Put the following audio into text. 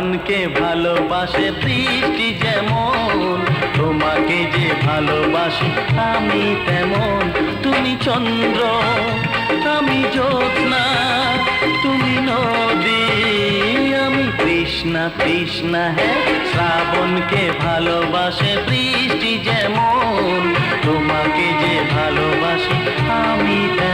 শ্রাবণকে ভালোবাসে বৃষ্টি যেমন, তোমাকে যে ভালোবাসি আমি তেমন। তুমি চন্দ্র আমি জ্যোৎস্না, তুমি নদী আমি তৃষ্ণা তৃষ্ণা। হ্যাঁ, শ্রাবণকে ভালোবাসে বৃষ্টি যেমন, তোমাকে যে ভালোবাসি আমি তেমন।